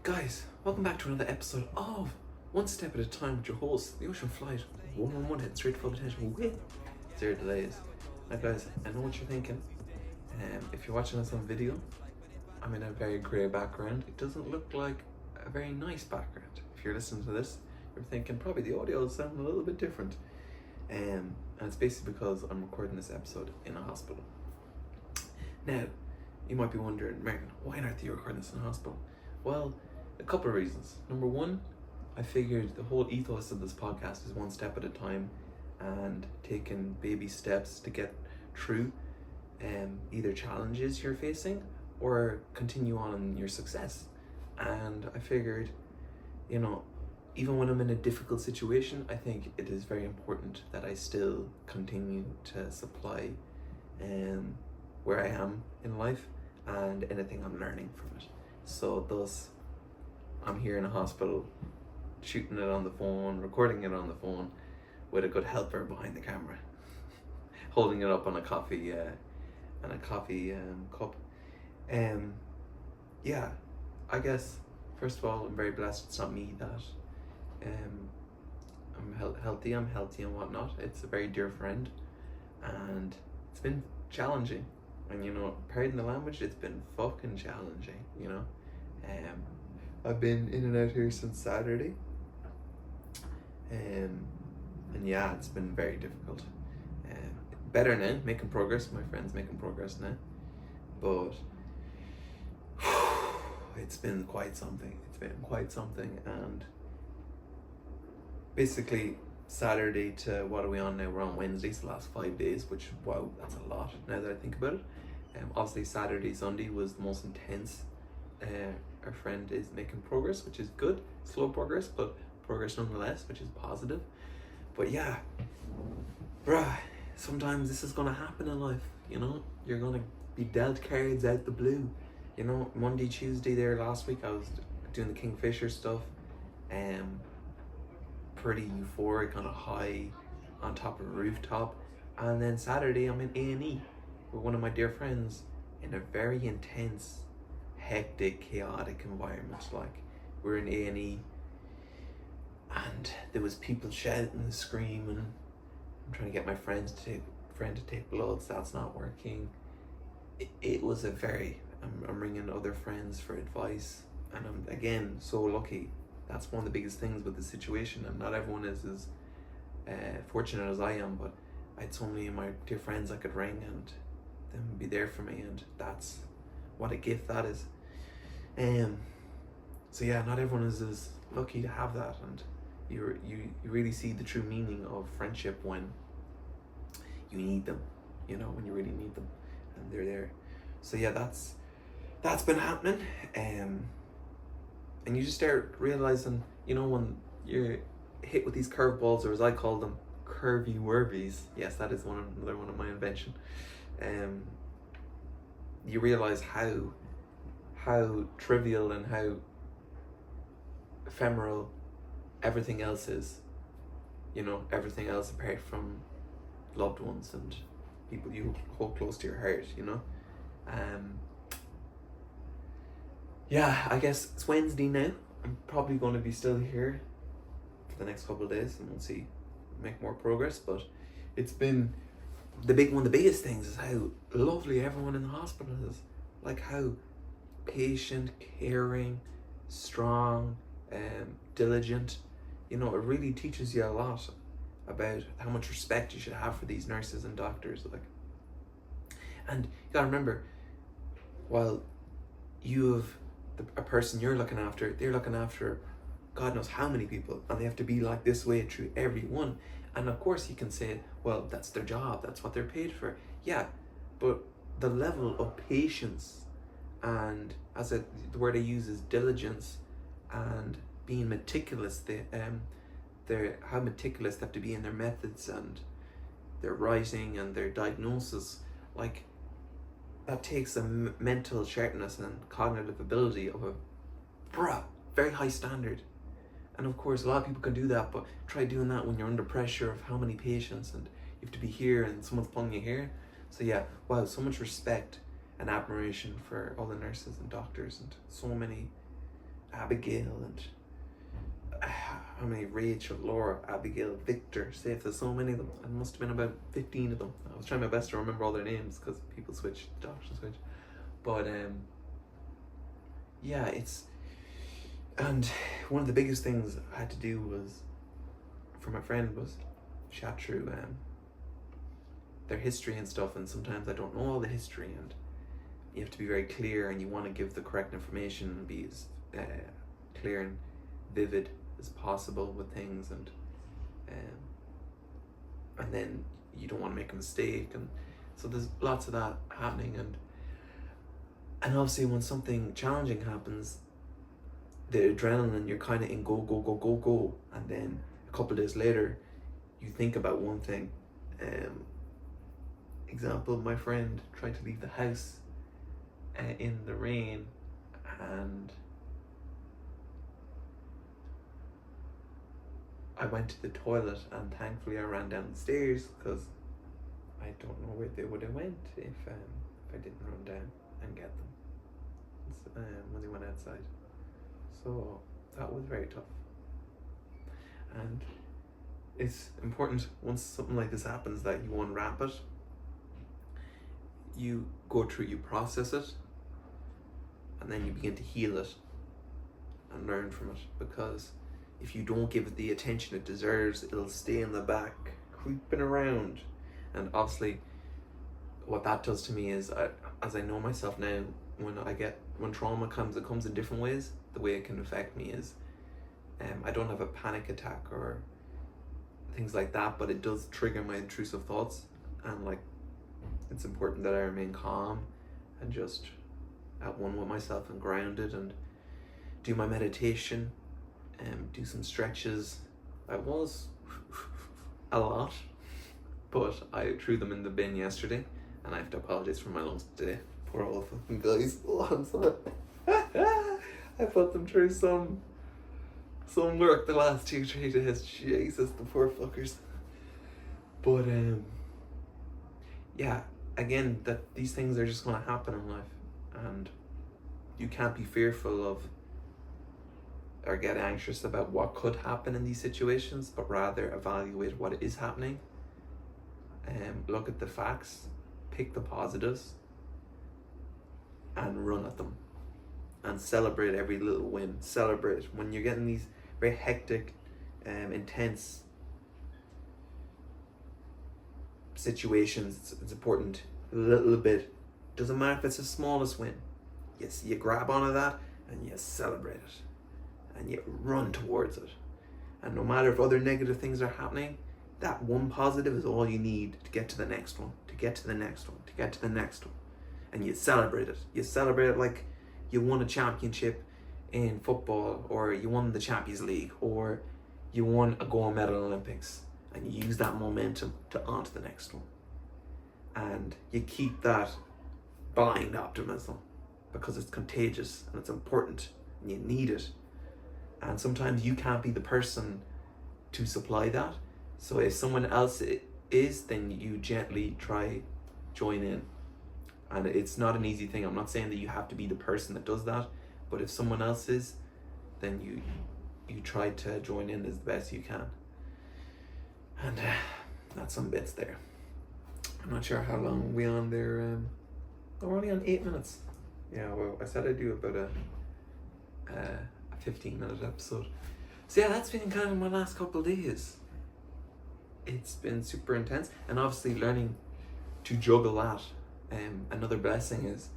Guys, welcome back to another episode of One Step at a Time with your host, the Ocean Flight 111, heading straight to full potential with zero delays. Now guys, I know what you're thinking. If you're watching us on video, I'm in a very grey background. It doesn't look like a very nice background. If you're listening to this, you're thinking probably the audio will sound a little bit different. And it's basically because I'm recording this episode in a hospital. Now, you might be wondering, Martin, why on earth are you recording this in a hospital? Well, a couple of reasons. Number one, I figured the whole ethos of this podcast is one step at a time and taking baby steps to get through either challenges you're facing or continue on in your success. And I figured, even when I'm in a difficult situation, I think it is very important that I still continue to supply where I am in life and anything I'm learning from it. So thus, I'm here in a hospital, shooting it on the phone, recording it on the phone, with a good helper behind the camera, holding it up on a coffee cup. Yeah, I guess first of all, I'm very blessed. It's not me that I'm healthy and whatnot. It's a very dear friend, and it's been challenging. And pardon the language, it's been fucking challenging. I've been in and out here since Saturday, and yeah, it's been very difficult. Better now, making progress. My friend's making progress now, but it's been quite something. And basically, Saturday to what are we on now? We're on Wednesday, so the last 5 days, which, wow, that's a lot now that I think about it. Obviously, Saturday, Sunday was the most intense. Our friend is making progress, which is good. Slow progress, but progress nonetheless, which is positive. But yeah, bruh, sometimes this is gonna happen in life, You're gonna be dealt cards out the blue. Monday, Tuesday there last week, I was doing the Kingfisher stuff. Pretty euphoric on a high on top of a rooftop. And then Saturday, I'm in A&E with one of my dear friends in a very intense, hectic, chaotic environment. Like, we're in A&E and there was people shouting and screaming. I'm trying to get my friend to take bloods. That's not working. It was a very, I'm ringing other friends for advice, and I'm again so lucky. That's one of the biggest things with the situation, and not everyone is as fortunate as I am, but I had so many of my dear friends I could ring and them be there for me, and that's what a gift that is. So yeah, not everyone is as lucky to have that, and you really see the true meaning of friendship when you need them, when you really need them, and they're there. So yeah, that's been happening, and you just start realizing, when you're hit with these curveballs, or as I call them, curvy worvies. Yes, that is another one of my invention. You realize how trivial and how ephemeral everything else is. Everything else apart from loved ones and people you hold close to your heart. Yeah, I guess it's Wednesday now. I'm probably going to be still here for the next couple of days, and we'll see, make more progress. But it's been the biggest things is how lovely everyone in the hospital is. Like, how patient, caring, strong, diligent. It really teaches you a lot about how much respect you should have for these nurses and doctors. And you gotta remember, while you have a person you're looking after, they're looking after God knows how many people, and they have to be like this way through everyone. And of course you can say, well, that's their job, that's what they're paid for. Yeah, but the level of patience, and the word I use is diligence, and being meticulous, how meticulous they have to be in their methods and their writing and their diagnosis. Like, that takes a mental sharpness and cognitive ability of a very high standard. And of course, a lot of people can do that, but try doing that when you're under pressure of how many patients, and you have to be here and someone's pulling you here. So yeah, wow, so much respect and admiration for all the nurses and doctors, and so many Abigail and how many? Rachel, Laura, Abigail, Victor, Safe. There's so many of them. There must have been about 15 of them. I was trying my best to remember all their names because people switch, doctors switch. But yeah, it's, and one of the biggest things I had to do was, for my friend, was chat through their history and stuff, and sometimes I don't know all the history, and you have to be very clear, and you want to give the correct information and be as clear and vivid as possible with things, and then you don't want to make a mistake, and so there's lots of that happening, and obviously when something challenging happens, the adrenaline, you're kind of in go, and then a couple of days later you think about one thing. Example, my friend tried to leave the house in the rain, and I went to the toilet, and thankfully I ran down the stairs because I don't know where they would have went if I didn't run down and get them when they went outside. So that was very tough, and it's important once something like this happens that you unwrap it, you go through, you process it, and then you begin to heal it and learn from it, because if you don't give it the attention it deserves, it'll stay in the back creeping around. And obviously what that does to me is, as I know myself now, when trauma comes, it comes in different ways. The way it can affect me is I don't have a panic attack or things like that, but it does trigger my intrusive thoughts, and like it's important that I remain calm and just at one with myself and grounded, and do my meditation and do some stretches. I was a lot, but I threw them in the bin yesterday, and I have to apologize for my lungs today. Poor old fucking guys. Oh, I'm sorry. I put them through some work the last 2-3 days. Jesus, the poor fuckers. But yeah, again, that these things are just gonna happen in life, and you can't be fearful of or get anxious about what could happen in these situations, but rather evaluate what is happening, and look at the facts, pick the positives, and run at them, and celebrate every little win. Celebrate when you're getting these very hectic, intense situations. It's important. A little bit, doesn't matter if it's the smallest win. Yes, you grab onto that and you celebrate it, and you run towards it. And no matter if other negative things are happening, that one positive is all you need to get to the next one, to get to the next one, to get to the next one. And you celebrate it. You celebrate it like you won a championship in football, or you won the Champions League, or you won a gold medal in Olympics, and you use that momentum to on to the next one. And you keep that blind optimism, because it's contagious and it's important and you need it. And sometimes you can't be the person to supply that. So if someone else is, then you gently try join in. And it's not an easy thing. I'm not saying that you have to be the person that does that, but if someone else is, then you try to join in as best you can. And that's some bits there. I'm not sure how long we're on there. We're only on 8 minutes. Yeah, well, I said I'd do about a 15-minute episode. So yeah, that's been kind of my last couple of days. It's been super intense, and obviously learning to juggle that. Another blessing is,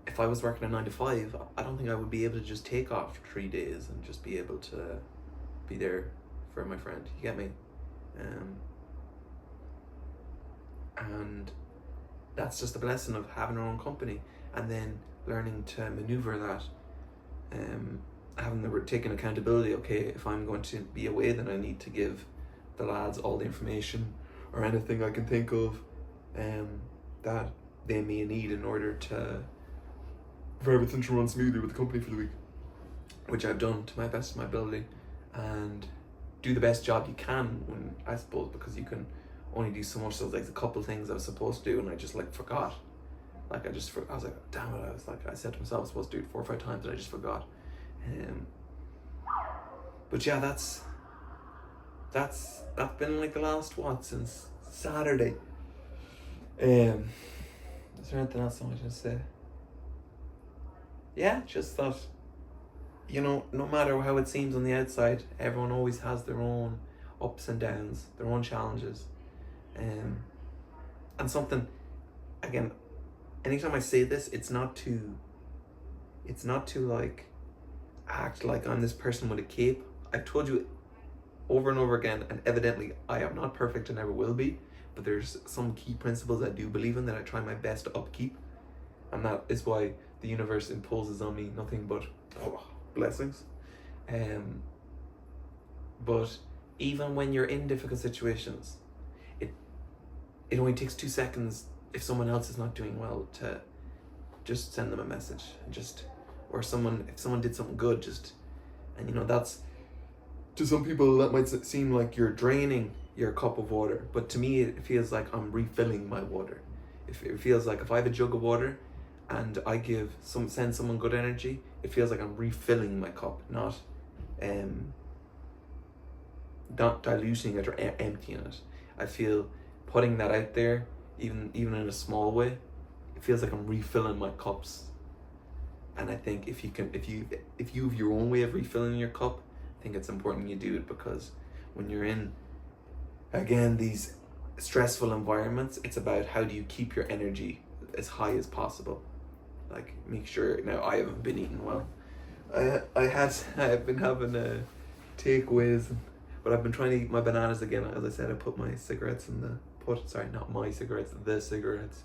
if I was working a 9 to 5, I don't think I would be able to just take off 3 days and just be able to be there for my friend. You get me? And that's just the blessing of having our own company, and then learning to maneuver that, taking accountability. Okay, if I'm going to be away, then I need to give the lads all the information or anything I can think of that they may need in order for everything to run smoothly with the company for the week, which I've done to my best of my ability, and do the best job you can, when I suppose, because you can only do so much. So like a couple of things I was supposed to do, and I just forgot. I was like, damn it, I said to myself I was supposed to do it 4 or 5 times, and I just forgot. But yeah, that's been like the last since Saturday. Is there anything else I want to say? Yeah, just that, no matter how it seems on the outside, everyone always has their own ups and downs, their own challenges. And something, again, anytime I say this, it's not to like act like I'm this person with a cape. I've told you over and over again, and evidently I am not perfect and never will be, but there's some key principles I do believe in that I try my best to upkeep, and that is why the universe imposes on me nothing but blessings. But even when you're in difficult situations, it only takes 2 seconds if someone else is not doing well to just send them a message, or if someone did something good, and that's, to some people that might seem like you're draining your cup of water, but to me it feels like I'm refilling my water. It feels like if I have a jug of water and I send someone good energy, it feels like I'm refilling my cup, not diluting it or emptying it. I feel putting that out there, even in a small way, it feels like I'm refilling my cups. And I think if you have your own way of refilling your cup, I think it's important you do it, because when you're in, again, these stressful environments, it's about how do you keep your energy as high as possible. Like, make sure, now I haven't been eating well. I've been having takeaways, but I've been trying to eat my bananas again. As I said, I put my cigarettes in the cigarettes.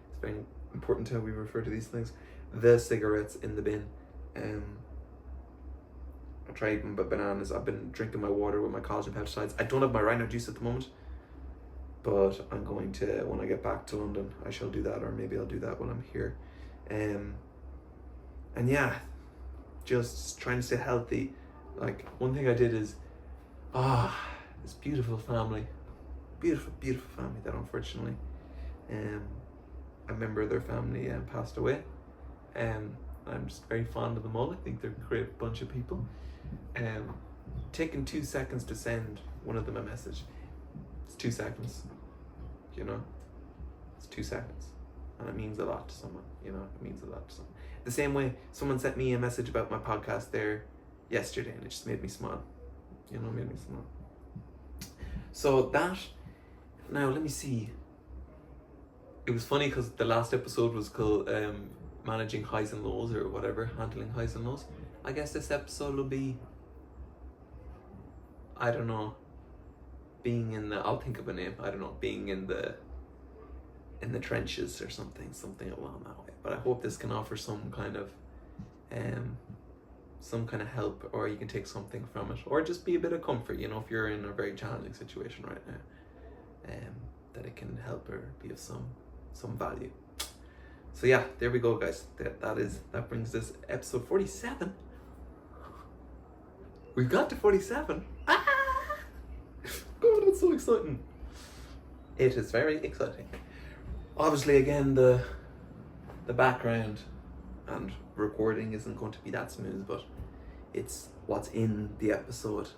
It's very important how we refer to these things. The cigarettes in the bin. I try eating bananas. I've been drinking my water with my collagen peptides. I don't have my rhino juice at the moment, but I'm going to, when I get back to London, I shall do that, or maybe I'll do that when I'm here. And yeah, just trying to stay healthy. Like, one thing I did is, this beautiful family that unfortunately, a member of their family passed away. I'm just very fond of them all. I think they're a great bunch of people. Taking 2 seconds to send one of them a message. It's 2 seconds, it's 2 seconds, and it means a lot to someone. It means a lot to someone. The same way someone sent me a message about my podcast there yesterday, and it just made me smile. So that, now let me see. It was funny because the last episode was called managing highs and lows, or whatever, handling highs and lows. I guess this episode will be, I don't know, I'll think of a name, being in the trenches or something along that way. But I hope this can offer some kind of help, or you can take something from it, or just be a bit of comfort, if you're in a very challenging situation right now, that it can help or be of some value. So yeah, there we go, guys. That brings this episode 47. We've got to 47. God, that's so exciting. It is very exciting. Obviously, again, the background and recording isn't going to be that smooth, but it's what's in the episode.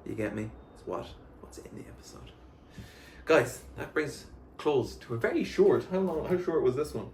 You get me? It's what's in the episode. Guys, that brings close to a very short, how short was this one?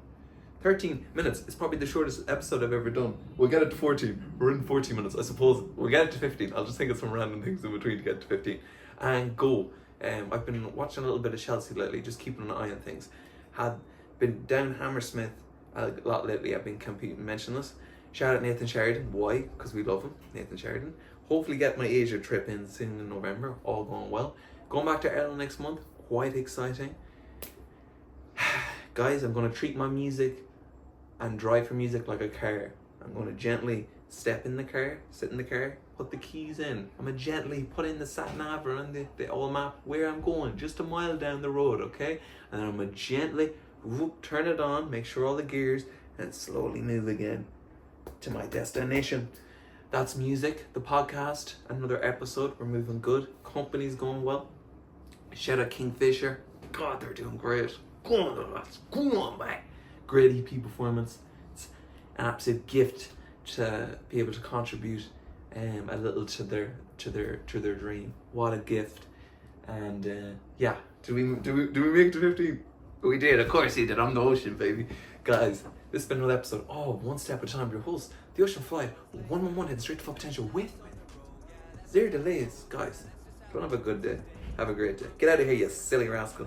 13 minutes. It's probably the shortest episode I've ever done. We'll get it to 14. We're in 40 minutes. I suppose we'll get it to 15. I'll just think of some random things in between to get to 15. And go. I've been watching a little bit of Chelsea lately, just keeping an eye on things. Had been down Hammersmith a lot lately. I've been competing, mention this. Shout out Nathan Sheridan. Why? Because we love him. Nathan Sheridan. Hopefully get my Asia trip in soon in November. All going well. Going back to Ireland next month. Quite exciting. Guys, I'm going to treat my music and drive for music like a car. I'm going to gently step in the car, sit in the car, put the keys in. I'm going to gently put in the sat nav or on the all map where I'm going, just a mile down the road, okay? And then I'm going to gently turn it on, make sure all the gears, and slowly move again to my destination. That's music, the podcast, another episode. We're moving good. Company's going well. Shout out Kingfisher. God, they're doing great. Go on, lads. Go on, back. Great EP performance. It's an absolute gift to be able to contribute a little to their dream. What a gift. And yeah, do we make the 15? We did, of course we did. I'm the Ocean, baby. Guys, this has been another episode of One Step at a Time. Your host, the Ocean Flight 111, heading straight to full potential with zero delays. Guys, don't have a good day. Have a great day. Get out of here, you silly rascal.